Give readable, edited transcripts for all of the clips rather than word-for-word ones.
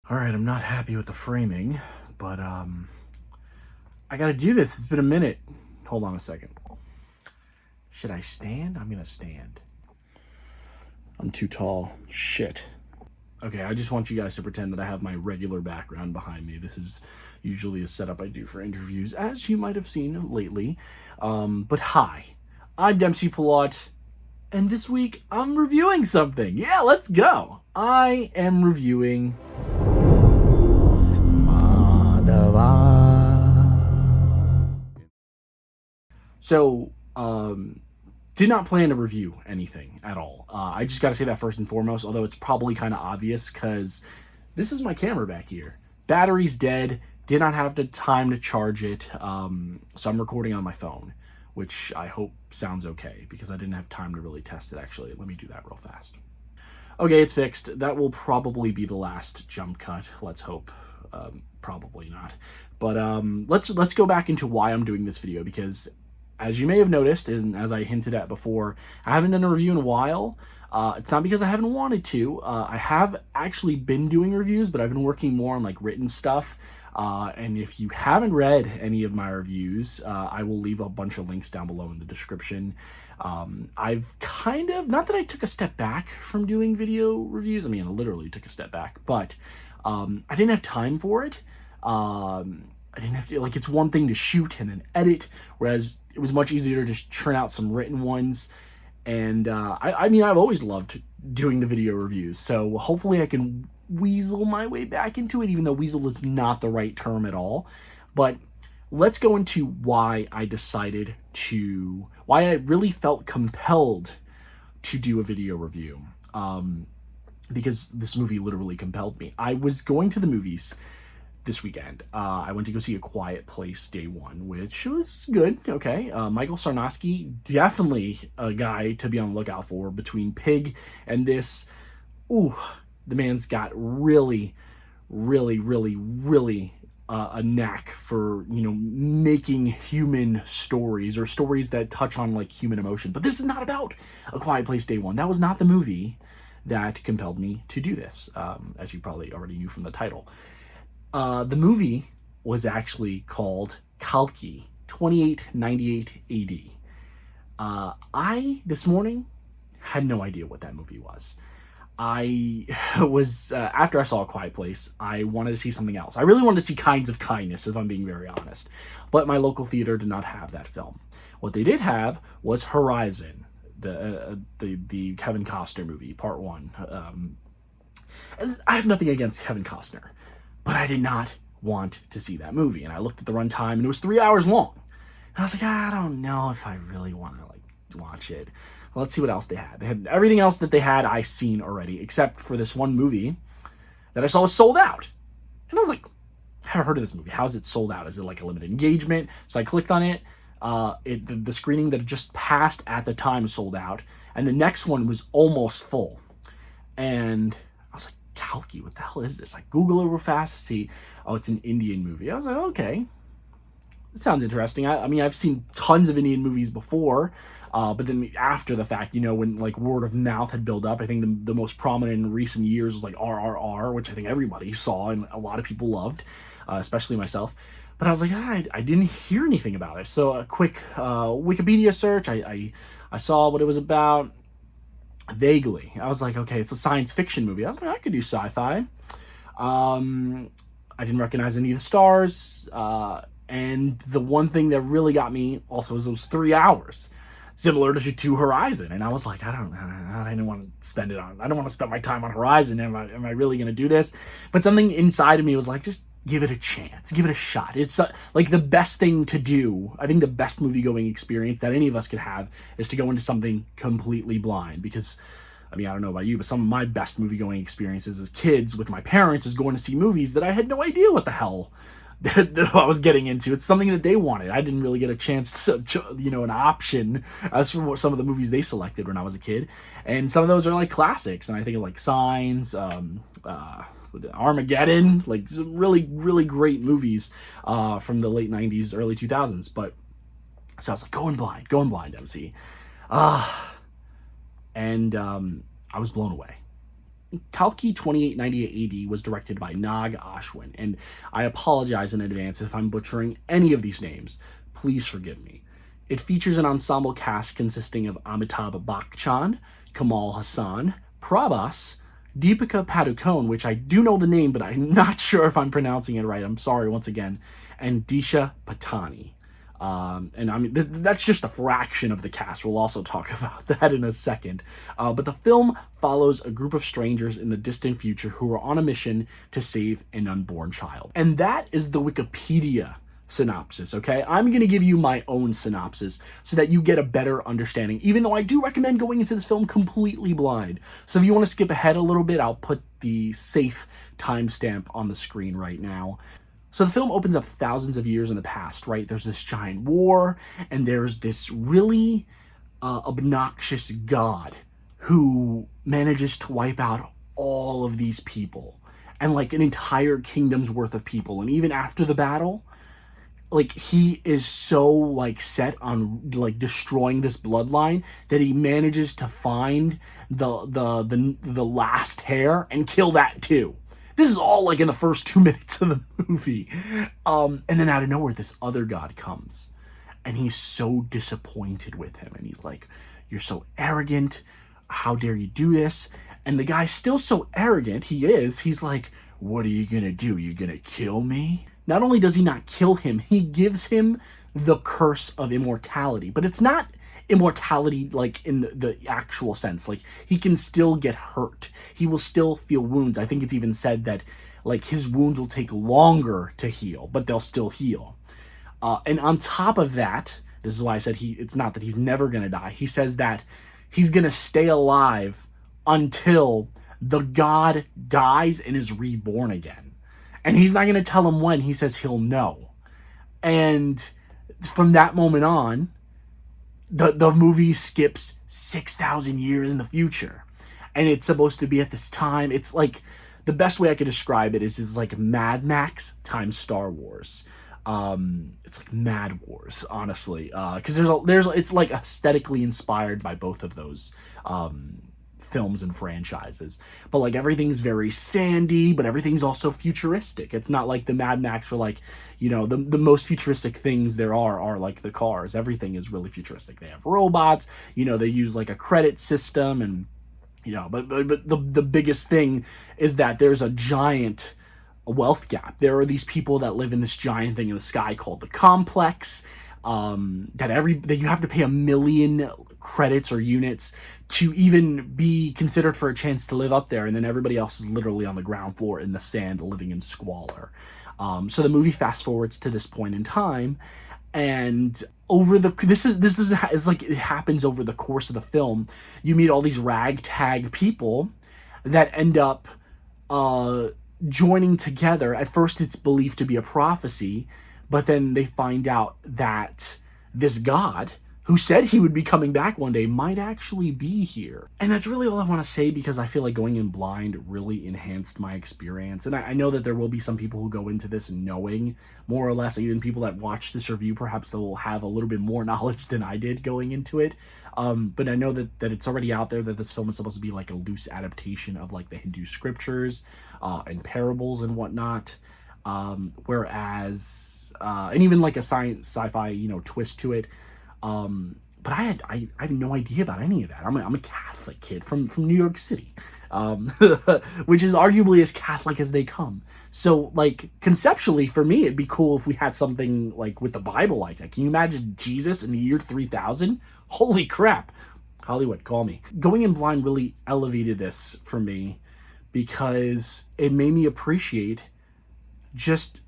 All right, I'm not happy with the framing, but I gotta do this. It's been a minute. Hold on a second. Should I stand? I'm gonna stand. I'm too tall. Shit. Okay, I just want you guys to pretend that I have my regular background behind me. This is usually a setup I do for interviews, as you might have seen lately. But hi, I'm Dempsey Pilot, and this week I'm reviewing something. Yeah, let's go. I am reviewing So, did not plan to review anything at all. I just got to say that first and foremost, although it's probably kind of obvious because this is my camera back here. Battery's dead. Did not have the time to charge it. So I'm recording on my phone, which I hope sounds okay because I didn't have time to really test it, actually. Let me do that real fast. Okay, it's fixed. That will probably be the last jump cut. Let's hope. Probably not. But let's go back into why I'm doing this video, because as you may have noticed, and as I hinted at before, I haven't done a review in a while. It's not because I haven't wanted to. I have actually been doing reviews, but I've been working more on like written stuff. And if you haven't read any of my reviews, I will leave a bunch of links down below in the description. I've kind of, not that I took a step back from doing video reviews. I mean, I literally took a step back, but I didn't have time for it. I didn't have to, like, it's one thing to shoot and then edit, whereas it was much easier to just churn out some written ones. And I mean, I've always loved doing the video reviews, so hopefully I can weasel my way back into it, even though weasel is not the right term at all. But let's go into why I decided to, why I really felt compelled to do a video review. Because this movie literally compelled me. I was going to the movies this weekend. I went to go see A Quiet Place day one, which was good. Okay. Michael Sarnowski, definitely a guy to be on the lookout for. Between Pig and this, ooh, the man's got really a knack for, you know, making human stories, or stories that touch on like human emotion. But this is not about A Quiet Place day one. That was not the movie that compelled me to do this, as you probably already knew from the title. The movie was actually called Kalki, 2898 AD. I, this morning, had no idea what that movie was. I was, after I saw A Quiet Place, I wanted to see something else. I really wanted to see Kinds of Kindness, if I'm being very honest. But my local theater did not have that film. What they did have was Horizon, the Kevin Costner movie, part one. I have nothing against Kevin Costner, but I did not want to see that movie. And I looked at the runtime, and it was 3 hours long. And I was like, I don't know if I really want to like watch it. Well, let's see what else they had. They had everything else that they had I seen already, except for this one movie that I saw was sold out. And I was like, I haven't heard of this movie. How's it sold out? Is it like a limited engagement? So I clicked on it. The screening that had just passed at the time was sold out, and the next one was almost full. And I was like, Kalki, what the hell is this? I Google it real fast to see, oh, it's an Indian movie. I was like, okay, it sounds interesting. I mean, I've seen tons of Indian movies before, but then after the fact, you know, when like word of mouth had built up, I think the most prominent in recent years was like RRR, which I think everybody saw and a lot of people loved, especially myself. But I was like, I didn't hear anything about it. So a quick Wikipedia search, I saw what it was about vaguely. I was like, okay, it's a science fiction movie. I was like, I could do sci-fi. I didn't recognize any of the stars. And the one thing that really got me also was those 3 hours, similar to Horizon. And I was like, I didn't want to spend it on, I don't want to spend my time on Horizon. Am I really going to do this? But something inside of me was like, just give it a chance, give it a shot. It's like the best thing to do. I think the best movie going experience that any of us could have is to go into something completely blind. Because, I mean, I don't know about you, but some of my best movie going experiences as kids with my parents is going to see movies that I had no idea what the hell that I was getting into. It's something that they wanted. I didn't really get a chance to, you know, an option as for some of the movies they selected when I was a kid. And some of those are like classics. And I think of like Signs, Armageddon, like some really great movies from the late 90s, early 2000s. But so I was like, going blind, MC. And I was blown away. Kalki 2898 AD was directed by Nag Ashwin, and I apologize in advance if I'm butchering any of these names. Please forgive me. It features an ensemble cast consisting of Amitabh Bachchan, Kamal Haasan, Prabhas, Deepika Padukone, which I do know the name, but I'm not sure if I'm pronouncing it right. I'm sorry once again, and Disha Patani. And I mean, that's just a fraction of the cast. We'll also talk about that in a second. But the film follows a group of strangers in the distant future who are on a mission to save an unborn child. And that is the Wikipedia synopsis, okay? I'm going to give you my own synopsis so that you get a better understanding, even though I do recommend going into this film completely blind. So if you want to skip ahead a little bit, I'll put the safe timestamp on the screen right now. So the film opens up thousands of years in the past, right? There's this giant war, and there's this really obnoxious god who manages to wipe out all of these people and like an entire kingdom's worth of people. And even after the battle, like he is so like set on like destroying this bloodline that he manages to find the last hair and kill that too. This is all like in the first 2 minutes of the movie. And then out of nowhere, this other god comes. And he's so disappointed with him. And he's like, you're so arrogant. How dare you do this? And the guy's still so arrogant. He's like, what are you going to do? You going to kill me? Not only does he not kill him, he gives him the curse of immortality. But it's not immortality like in the actual sense. Like he can still get hurt. He will still feel wounds. I think it's even said that like his wounds will take longer to heal, but they'll still heal. And on top of that, this is why I said it's not that he's never going to die. He says that he's going to stay alive until the god dies and is reborn again. And he's not going to tell him when. He says he'll know. And from that moment on, the movie skips 6,000 years in the future. And it's supposed to be at this time. It's like, the best way I could describe it is it's like Mad Max times Star Wars. It's like Mad Wars, honestly. Because it's like aesthetically inspired by both of those films and franchises, but like everything's very sandy, but everything's also futuristic. It's not like the Mad Max where like, you know, the most futuristic things there are like the cars. Everything is really futuristic. They have robots, you know, they use like a credit system, and you know, but the biggest thing is that there's a giant wealth gap. There are these people that live in this giant thing in the sky called the complex, that you have to pay 1 million credits or units to even be considered for a chance to live up there, and then everybody else is literally on the ground floor in the sand living in squalor. So the movie fast forwards to this point in time, and it's like it happens over the course of the film. You meet all these ragtag people that end up joining together. At first it's believed to be a prophecy, but then they find out that this god who said he would be coming back one day might actually be here. And that's really all I want to say, because I feel like going in blind really enhanced my experience. And I know that there will be some people who go into this knowing more or less, even people that watch this review, perhaps they'll have a little bit more knowledge than I did going into it. But I know that it's already out there that this film is supposed to be like a loose adaptation of like the Hindu scriptures and parables and whatnot. Whereas, and even like a sci-fi, you know, twist to it. But I have no idea about any of that. I'm a Catholic kid from New York City, which is arguably as Catholic as they come. So like conceptually for me, it'd be cool if we had something like with the Bible like that. Can you imagine Jesus in the year 3000? Holy crap. Hollywood, call me. Going in blind really elevated this for me because it made me appreciate just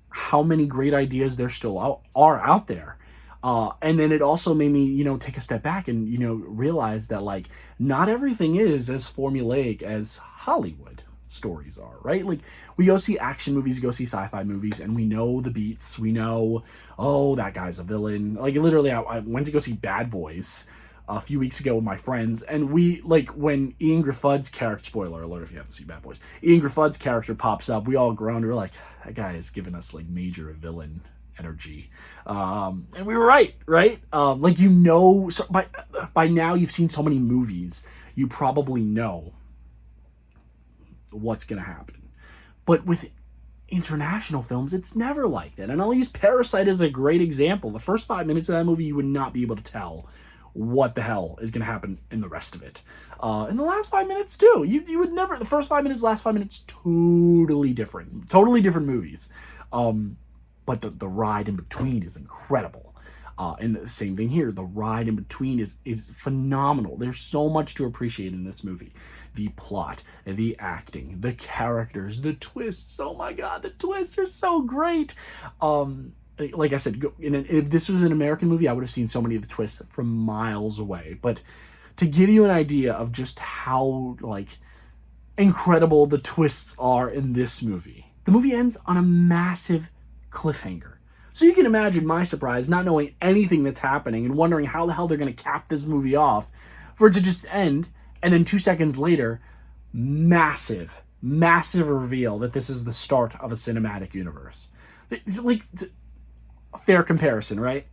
how many great ideas there still are out there. And then it also made me, you know, take a step back and, you know, realize that like not everything is as formulaic as Hollywood stories are, right? Like we go see action movies, go see sci-fi movies, and we know the beats. We know, oh, that guy's a villain. Like literally, I went to go see Bad Boys a few weeks ago with my friends, and we like when Ian Griffith's character, spoiler alert if you haven't seen Bad Boys, Ian Griffith's character pops up, we all groaned. We're like, that guy is giving us like major villain energy, and we were right. Like, you know, so by now you've seen so many movies, you probably know what's going to happen. But with international films, it's never like that. And I'll use Parasite as a great example. The first 5 minutes of that movie, you would not be able to tell what the hell is going to happen in the rest of it. In the last 5 minutes, too. You would never... The first 5 minutes, last 5 minutes, totally different. Totally different movies. But the ride in between is incredible. And the same thing here. The ride in between is phenomenal. There's so much to appreciate in this movie. The plot, the acting, the characters, the twists. Oh my god, the twists are so great. Like I said, if this was an American movie, I would have seen so many of the twists from miles away. But to give you an idea of just how, like, incredible the twists are in this movie, the movie ends on a massive cliffhanger. So you can imagine my surprise, not knowing anything that's happening and wondering how the hell they're going to cap this movie off, for it to just end, and then 2 seconds later, massive reveal that this is the start of a cinematic universe. Like, a fair comparison, right?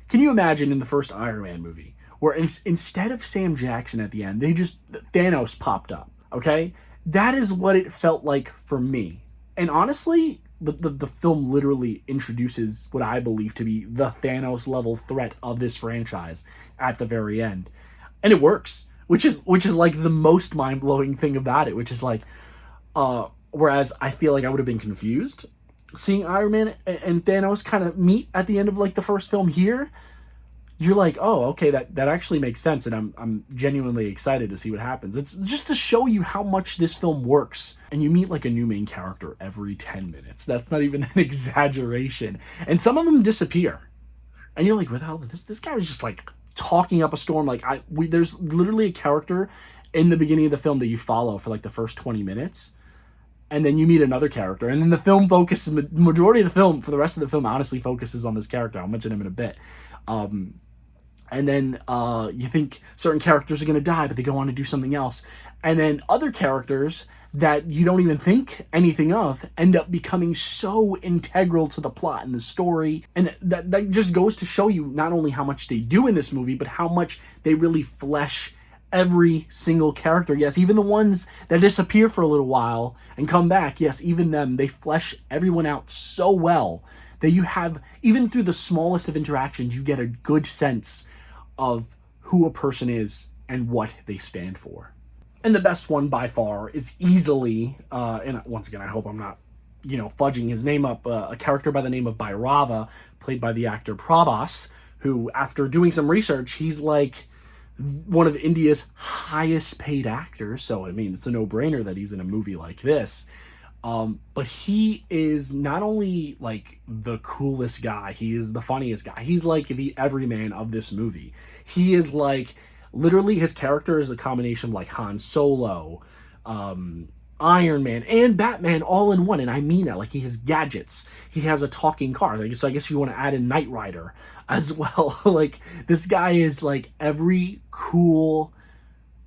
Can you imagine in the first Iron Man movie, where instead of Sam Jackson at the end, Thanos popped up, okay? That is what it felt like for me. And honestly, the film literally introduces what I believe to be the Thanos level threat of this franchise at the very end. And it works, which is like the most mind-blowing thing about it, which is like, whereas I feel like I would have been confused seeing Iron Man and Thanos kind of meet at the end of like the first film. Here, you're like, oh, okay, that actually makes sense, and I'm genuinely excited to see what happens. It's just to show you how much this film works. And you meet like a new main character every 10 minutes. That's not even an exaggeration. And some of them disappear. And you're like, what the hell? This guy was just like talking up a storm. Like, there's literally a character in the beginning of the film that you follow for like the first 20 minutes. And then you meet another character. And then the film focuses, the majority of the film, for the rest of the film, honestly focuses on this character. I'll mention him in a bit. And then you think certain characters are going to die, but they go on to do something else. And then other characters that you don't even think anything of end up becoming so integral to the plot and the story. And that just goes to show you not only how much they do in this movie, but how much they really flesh every single character. Yes, even the ones that disappear for a little while and come back, yes, even them, they flesh everyone out so well that you have, even through the smallest of interactions, you get a good sense of who a person is and what they stand for. And the best one by far is easily, and once again, I hope I'm not, fudging his name up, a character by the name of Bhairava, played by the actor Prabhas, who, after doing some research, he's like one of India's highest paid actors. So, I mean, it's a no-brainer that he's in a movie like this. But he is not only like the coolest guy, he is the funniest guy. He's like the everyman of this movie. He is like, literally his character is a combination of like Han Solo, Iron Man, and Batman all in one. And I mean that, like, he has gadgets. He has a talking car. So I guess you want to add in Knight Rider as well. Like, this guy is like every cool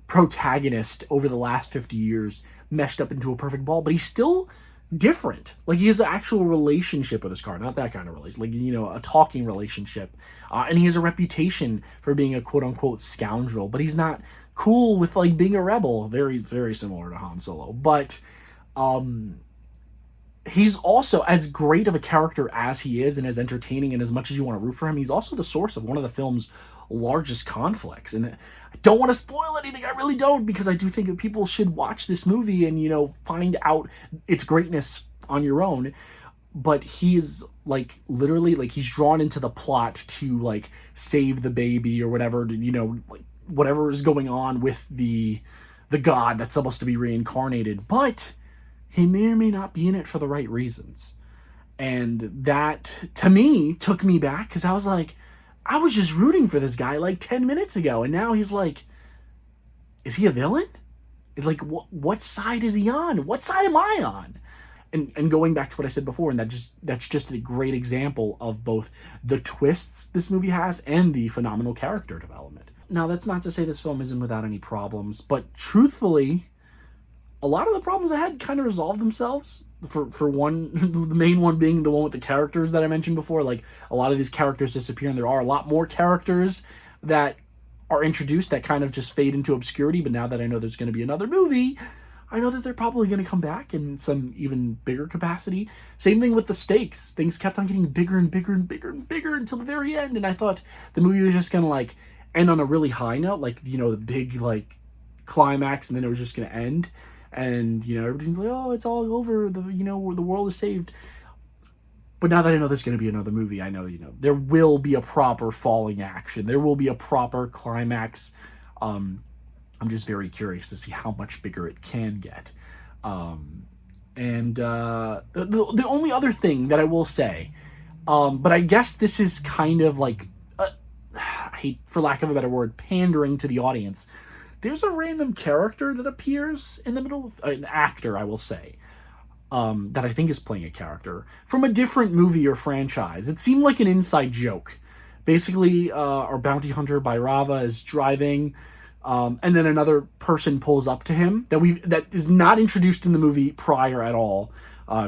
protagonist over the last 50 years meshed up into a perfect ball, but he's still different. Like, he has an actual relationship with his car, not that kind of relation, like, a talking relationship, and he has a reputation for being a quote-unquote scoundrel, but he's not cool with like being a rebel. Very, very similar to Han Solo, but he's also, as great of a character as he is and as entertaining and as much as you want to root for him, he's also the source of one of the film's largest conflicts. And I don't want to spoil anything, I really don't, because I do think that people should watch this movie and, find out its greatness on your own. But he is like literally like he's drawn into the plot to like save the baby or whatever, like whatever is going on with the god that's supposed to be reincarnated, but he may or may not be in it for the right reasons. And that, to me, took me back, because I was like, I was just rooting for this guy like 10 minutes ago, and now he's like, is he a villain? It's like, what side is he on? What side am I on? And going back to what I said before, and that's just a great example of both the twists this movie has and the phenomenal character development. Now, that's not to say this film isn't without any problems, but truthfully, a lot of the problems I had kind of resolved themselves. For one, the main one being the one with the characters that I mentioned before. Like, a lot of these characters disappear, and there are a lot more characters that are introduced that kind of just fade into obscurity. But now that I know there's going to be another movie, I know that they're probably going to come back in some even bigger capacity. Same thing with the stakes. Things kept on getting bigger and bigger and bigger and bigger until the very end. And I thought the movie was just going to like end on a really high note, like, you know, the big like climax, and then it was just going to end. And, you know, everybody's like, oh, it's all over. The, you know, the world is saved. But now that I know there's going to be another movie, I know, you know, there will be a proper falling action. There will be a proper climax. I'm just very curious to see how much bigger it can get. The only other thing that I will say, but I guess this is kind of like, I hate, for lack of a better word, pandering to the audience. There's a random character that appears in the middle of, an actor, I will say, that I think is playing a character from a different movie or franchise. It seemed like an inside joke. Basically, our bounty hunter Bhairava is driving, and then another person pulls up to him that is not introduced in the movie prior at all.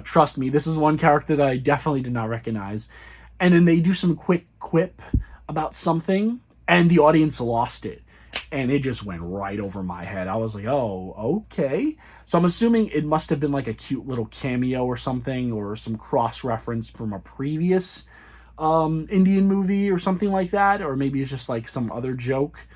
Trust me, this is one character that I definitely did not recognize. And then they do some quick quip about something, and the audience lost it. And it just went right over my head. I was like, oh, okay. So I'm assuming it must have been like a cute little cameo or something, or some cross-reference from a previous Indian movie or something like that. Or maybe it's just like some other joke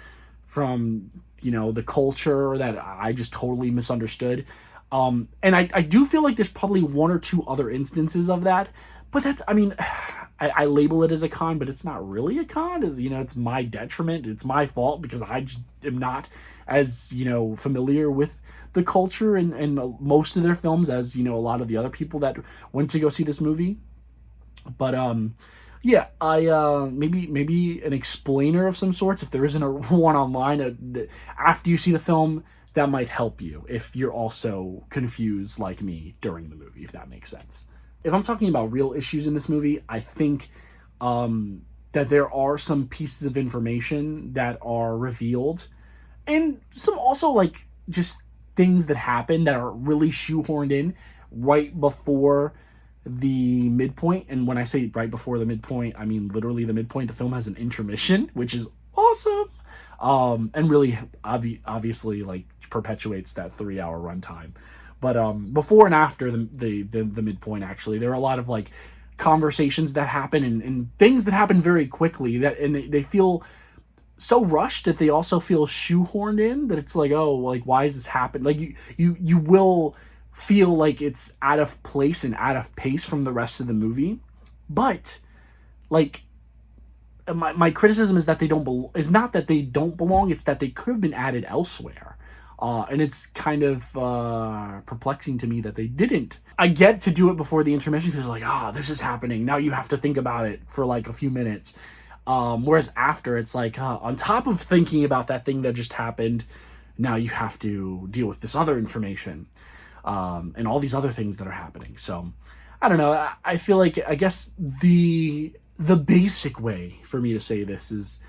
from, you know, the culture that I just totally misunderstood. And I do feel like there's probably one or two other instances of that. But that's, I mean, I label it as a con, but it's not really a con. It's, you know, it's my detriment. It's my fault because I just am not as, you know, familiar with the culture and most of their films as, you know, a lot of the other people that went to go see this movie. But yeah, I maybe an explainer of some sorts, if there isn't a one online, after you see the film, that might help you if you're also confused like me during the movie, if that makes sense. If I'm talking about real issues in this movie, I think that there are some pieces of information that are revealed, and some also like just things that happen that are really shoehorned in right before the midpoint. And when I say right before the midpoint, I mean literally the midpoint. The film has an intermission, which is awesome, and really obviously like perpetuates that 3-hour runtime. But before and after the midpoint, actually, there are a lot of like conversations that happen and things that happen very quickly and they feel so rushed that they also feel shoehorned in, that it's like, oh, like, why is this happening? Like you will feel like it's out of place and out of pace from the rest of the movie. But like my criticism is that they don't is not that they don't belong, it's that they could have been added elsewhere. And it's kind of perplexing to me that they didn't. I get to do it before the intermission because like, this is happening. Now you have to think about it for like a few minutes. Whereas after, it's like, on top of thinking about that thing that just happened, now you have to deal with this other information and all these other things that are happening. So I don't know. I feel like, I guess the basic way for me to say this is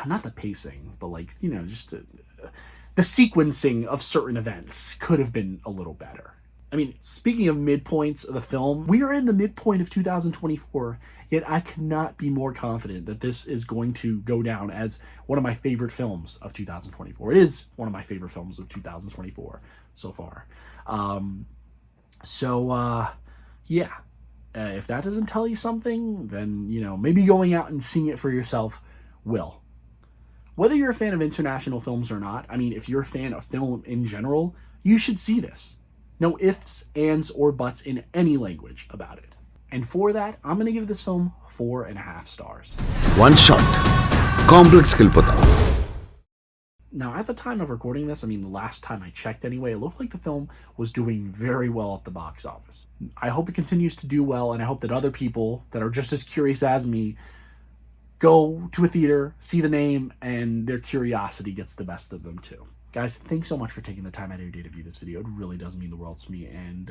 not the pacing, but like, you know, just the sequencing of certain events could have been a little better. I mean, speaking of midpoints of the film, we are in the midpoint of 2024, yet I cannot be more confident that this is going to go down as one of my favorite films of 2024. It is one of my favorite films of 2024 so far. Yeah. If that doesn't tell you something, then, you know, maybe going out and seeing it for yourself will. Whether you're a fan of international films or not, I mean, if you're a fan of film in general, you should see this. No ifs, ands, or buts in any language about it. And for that, I'm going to give this film 4.5 stars. One shot. Complex Kilpota. Now, at the time of recording this, I mean, the last time I checked anyway, it looked like the film was doing very well at the box office. I hope it continues to do well, and I hope that other people that are just as curious as me go to a theater, see the name, and their curiosity gets the best of them too. Guys, thanks so much for taking the time out of your day to view this video. It really does mean the world to me. And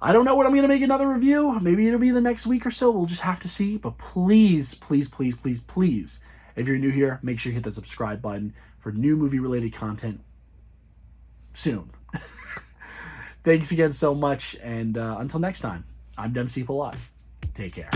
I don't know when I'm going to make another review. Maybe it'll be the next week or so. We'll just have to see. But please, please, please, please, please, if you're new here, make sure you hit the subscribe button for new movie-related content soon. Thanks again so much. And until next time, I'm Dempsey Palat. Take care.